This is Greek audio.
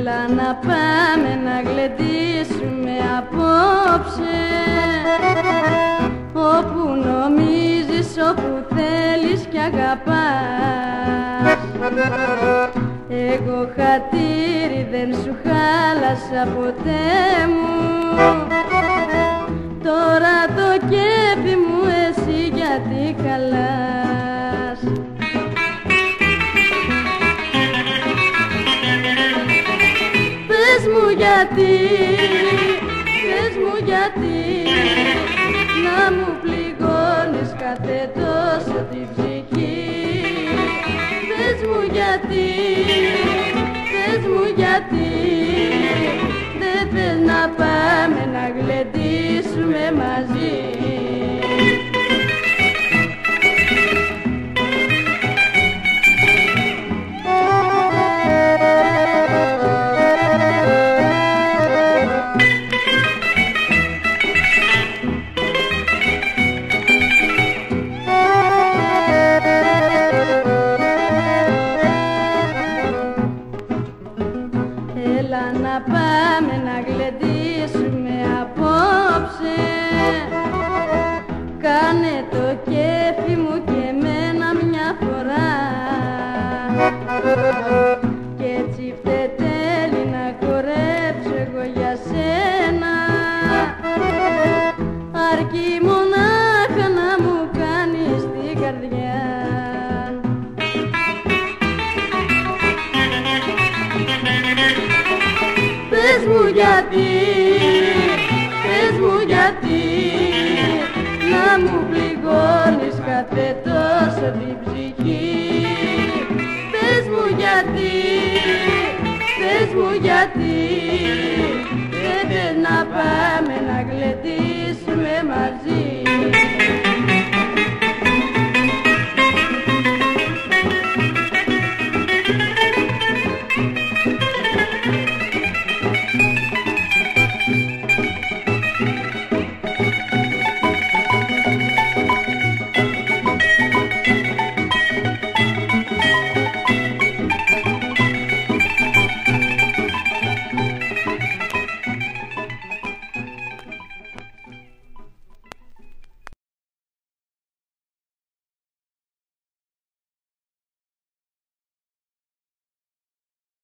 Έλα να πάμε να γλεντήσουμε απόψε, όπου νομίζεις, όπου θέλεις κι αγαπάς. Εγώ χατήρι δεν σου χάλασα ποτέ μου, τώρα το κέφι μου εσύ γιατί χαλάς. Πες μου γιατί, πες μου γιατί, να μου πληγώνεις κάθε τόσο την ψυχή. Πες μου γιατί, πες μου γιατί, δεν θες να πάμε να γλεντήσουμε μαζί. Έλα να πάμε να γλεντήσουμε απόψε, κάνε το κέφι μου και εμένα μια φορά, κι έτσι φτετέλει να χορέψω εγώ για σένα, αρκεί μονάχα να μου κάνεις την καρδιά. Πες μου γιατί, πες μου γιατί, να μου πληγώνεις κάθε τόσο την ψυχή. Πες μου γιατί, πες μου γιατί,